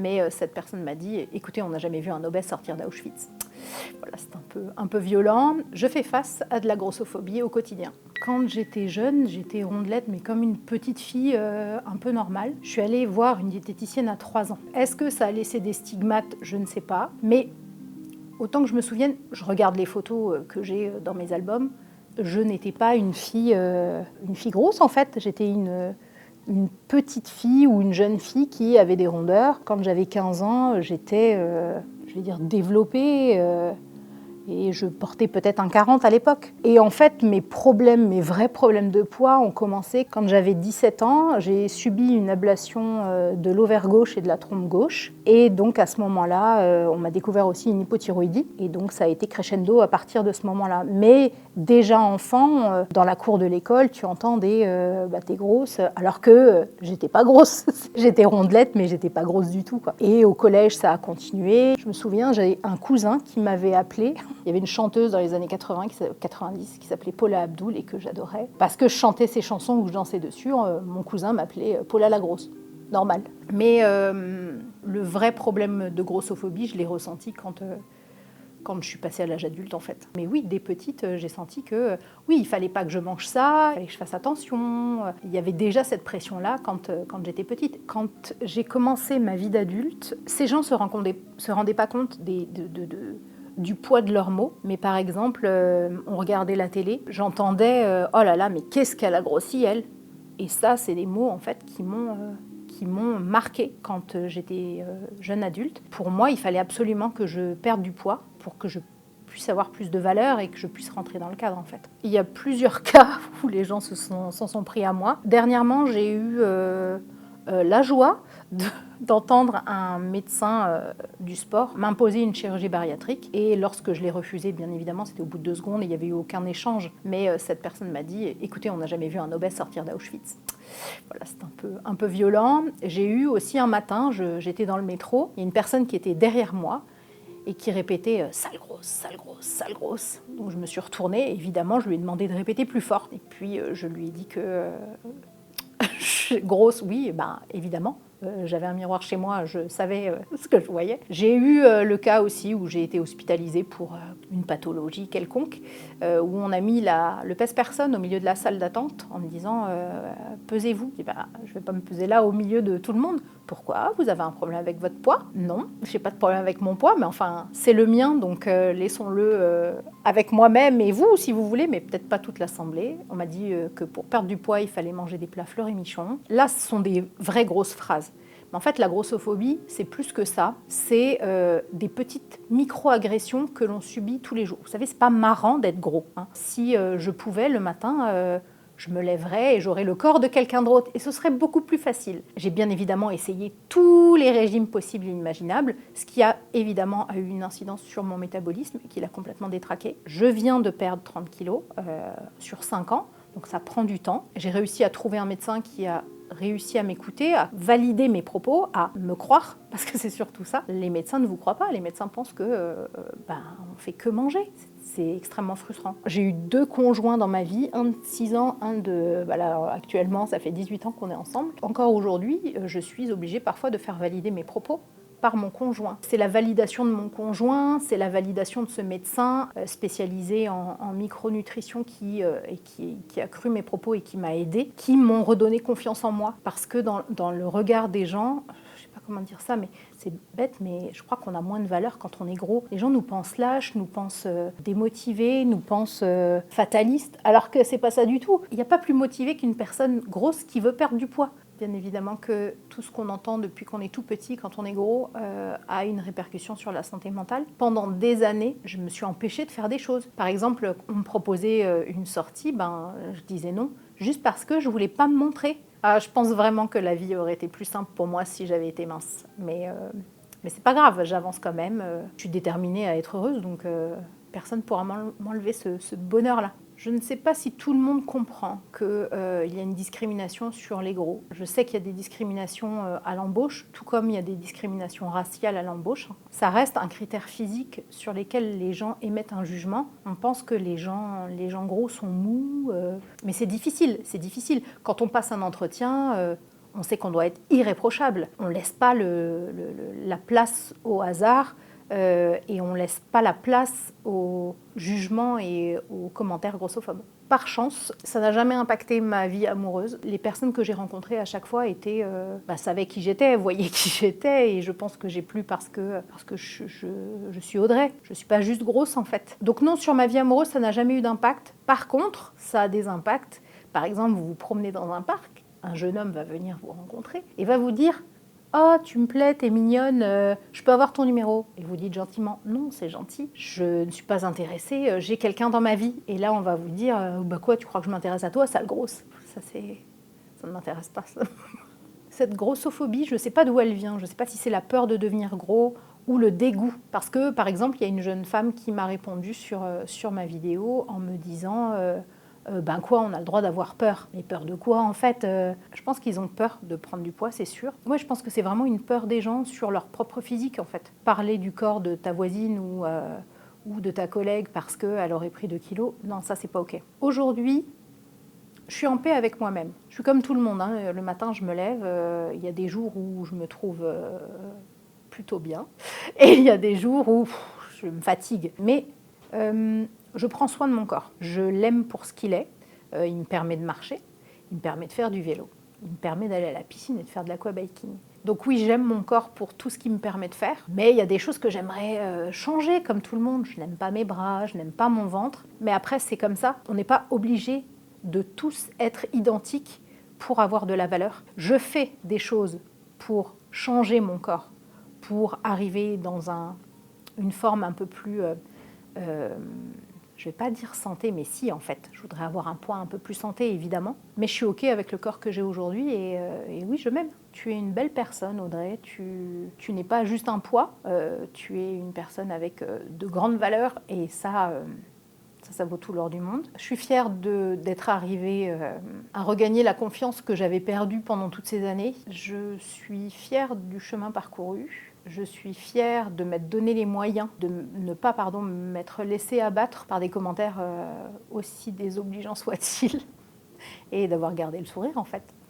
Mais cette personne m'a dit « Écoutez, on n'a jamais vu un obèse sortir d'Auschwitz ». Voilà, c'est un peu violent. Je fais face à de la grossophobie au quotidien. Quand j'étais jeune, j'étais rondelette, mais comme une petite fille un peu normale. Je suis allée voir une diététicienne à 3 ans. Est-ce que ça a laissé des stigmates? Je ne sais pas. Mais autant que je me souvienne, je regarde les photos que j'ai dans mes albums, je n'étais pas une fille grosse en fait. J'étais une petite fille ou une jeune fille qui avait des rondeurs. Quand j'avais 15 ans, j'étais, je vais dire, développée. Et je portais peut-être un 40 à l'époque. Et en fait, mes vrais problèmes de poids ont commencé quand j'avais 17 ans. J'ai subi une ablation de l'ovaire gauche et de la trompe gauche. Et donc à ce moment-là, on m'a découvert aussi une hypothyroïdie. Et donc ça a été crescendo à partir de ce moment-là. Mais déjà enfant, dans la cour de l'école, tu entends des t'es grosse, alors que j'étais pas grosse. J'étais rondelette, mais j'étais pas grosse du tout, quoi. Et au collège, ça a continué. Je me souviens, j'avais un cousin qui m'avait appelée. Il y avait une chanteuse dans les années 90 qui s'appelait Paula Abdul et que j'adorais. Parce que je chantais ses chansons ou je dansais dessus, mon cousin m'appelait Paula la grosse. Normal. Mais le vrai problème de grossophobie, je l'ai ressenti quand je suis passée à l'âge adulte, en fait. Mais oui, dès petite, j'ai senti que oui, il fallait pas que je mange ça, il fallait que je fasse attention. Il y avait déjà cette pression-là quand j'étais petite. Quand j'ai commencé ma vie d'adulte, ces gens se rendaient pas compte du poids de leurs mots. Mais par exemple, on regardait la télé, j'entendais « Oh là là, mais qu'est-ce qu'elle a grossi, elle ?» Et ça, c'est des mots, en fait, qui m'ont marquée quand j'étais jeune adulte. Pour moi, il fallait absolument que je perde du poids pour que je puisse avoir plus de valeur et que je puisse rentrer dans le cadre, en fait. Il y a plusieurs cas où les gens s'en sont pris à moi. Dernièrement, j'ai eu la joie d'entendre un médecin du sport m'imposer une chirurgie bariatrique. Et lorsque je l'ai refusée, bien évidemment, c'était au bout de 2 secondes et il n'y avait eu aucun échange. Mais cette personne m'a dit « Écoutez, on n'a jamais vu un obèse sortir d'Auschwitz ». Voilà, c'est un peu violent. J'ai eu aussi un matin, j'étais dans le métro, il y a une personne qui était derrière moi et qui répétait « sale grosse, sale grosse, sale grosse ». Donc je me suis retournée, évidemment, je lui ai demandé de répéter plus fort. Et puis je lui ai dit que grosse, oui, ben évidemment. J'avais un miroir chez moi, je savais ce que je voyais. J'ai eu le cas aussi où j'ai été hospitalisée pour une pathologie quelconque, où on a mis le pèse-personne au milieu de la salle d'attente en me disant « pesez-vous ». Je dis « je ne vais pas me peser là au milieu de tout le monde ». Pourquoi? Vous avez un problème avec votre poids? Non, je n'ai pas de problème avec mon poids, mais enfin, c'est le mien, donc laissons-le avec moi-même et vous, si vous voulez, mais peut-être pas toute l'assemblée. On m'a dit que pour perdre du poids, il fallait manger des plats fleuris-michons. Là, ce sont des vraies grosses phrases. Mais en fait, la grossophobie, c'est plus que ça. C'est des petites micro-agressions que l'on subit tous les jours. Vous savez, c'est pas marrant d'être gros, hein. Si je pouvais, le matin, je me lèverais et j'aurais le corps de quelqu'un d'autre. Et ce serait beaucoup plus facile. J'ai bien évidemment essayé tous les régimes possibles et imaginables, ce qui a évidemment eu une incidence sur mon métabolisme et qui l'a complètement détraqué. Je viens de perdre 30 kilos sur 5 ans, donc ça prend du temps. J'ai réussi à trouver un médecin qui a réussi à m'écouter, à valider mes propos, à me croire, parce que c'est surtout ça. Les médecins ne vous croient pas, les médecins pensent que on fait que manger. C'est extrêmement frustrant. J'ai eu 2 conjoints dans ma vie, un de 6 ans, un de... actuellement, ça fait 18 ans qu'on est ensemble. Encore aujourd'hui, je suis obligée parfois de faire valider mes propos par mon conjoint. C'est la validation de mon conjoint, c'est la validation de ce médecin spécialisé en micronutrition qui a cru mes propos et qui m'a aidée, qui m'ont redonné confiance en moi. Parce que dans le regard des gens, je ne sais pas comment dire ça, mais c'est bête, mais je crois qu'on a moins de valeur quand on est gros. Les gens nous pensent lâches, nous pensent démotivés, nous pensent fatalistes, alors que c'est pas ça du tout. Il n'y a pas plus motivé qu'une personne grosse qui veut perdre du poids. Bien évidemment que tout ce qu'on entend depuis qu'on est tout petit, quand on est gros, a une répercussion sur la santé mentale. Pendant des années, je me suis empêchée de faire des choses. Par exemple, on me proposait une sortie, je disais non, juste parce que je ne voulais pas me montrer. Je pense vraiment que la vie aurait été plus simple pour moi si j'avais été mince. Mais c'est pas grave, j'avance quand même. Je suis déterminée à être heureuse, donc personne ne pourra m'enlever ce bonheur-là. Je ne sais pas si tout le monde comprend qu'il y a une discrimination sur les gros. Je sais qu'il y a des discriminations à l'embauche, tout comme il y a des discriminations raciales à l'embauche. Ça reste un critère physique sur lequel les gens émettent un jugement. On pense que les gens gros sont mous, mais c'est difficile. Quand on passe un entretien, on sait qu'on doit être irréprochable. On ne laisse pas la place au hasard et on ne laisse pas la place au jugement et aux commentaires grossophobes. Par chance, ça n'a jamais impacté ma vie amoureuse. Les personnes que j'ai rencontrées à chaque fois savaient qui j'étais, voyaient qui j'étais, et je pense que j'ai plu parce que je suis Audrey. Je ne suis pas juste grosse en fait. Donc non, sur ma vie amoureuse, ça n'a jamais eu d'impact. Par contre, ça a des impacts. Par exemple, vous vous promenez dans un parc, un jeune homme va venir vous rencontrer et va vous dire « Oh, tu me plais, t'es mignonne, je peux avoir ton numéro ?» Et vous dites gentiment « Non, c'est gentil, je ne suis pas intéressée, j'ai quelqu'un dans ma vie. » Et là, on va vous dire « Bah quoi, tu crois que je m'intéresse à toi, sale grosse ?» Ça ne m'intéresse pas, ça. Cette grossophobie, je ne sais pas d'où elle vient. Je ne sais pas si c'est la peur de devenir gros ou le dégoût. Parce que, par exemple, il y a une jeune femme qui m'a répondu sur ma vidéo en me disant ben quoi, on a le droit d'avoir peur. Mais peur de quoi, en fait Je pense qu'ils ont peur de prendre du poids, c'est sûr. Moi, je pense que c'est vraiment une peur des gens sur leur propre physique, en fait. Parler du corps de ta voisine ou de ta collègue parce qu'elle aurait pris 2 kilos, non, ça, c'est pas OK. Aujourd'hui, je suis en paix avec moi-même. Je suis comme tout le monde, hein. Le matin, je me lève. Il y a des jours où je me trouve plutôt bien. Et il y a des jours où je me fatigue. Mais je prends soin de mon corps. Je l'aime pour ce qu'il est. Il me permet de marcher. Il me permet de faire du vélo. Il me permet d'aller à la piscine et de faire de l'aquabiking. Donc oui, j'aime mon corps pour tout ce qu'il me permet de faire. Mais il y a des choses que j'aimerais changer, comme tout le monde. Je n'aime pas mes bras, je n'aime pas mon ventre. Mais après, c'est comme ça. On n'est pas obligé de tous être identiques pour avoir de la valeur. Je fais des choses pour changer mon corps, pour arriver dans une forme un peu plus, je ne vais pas dire santé, mais si en fait, je voudrais avoir un poids un peu plus santé évidemment, mais je suis OK avec le corps que j'ai aujourd'hui et oui, je m'aime. Tu es une belle personne, Audrey, tu n'es pas juste un poids, tu es une personne avec de grandes valeurs et ça vaut tout l'or du monde. Je suis fière d'être arrivée à regagner la confiance que j'avais perdue pendant toutes ces années. Je suis fière du chemin parcouru. Je suis fière de m'être donné les moyens de ne pas m'être laissée abattre par des commentaires aussi désobligeants soient-ils et d'avoir gardé le sourire en fait.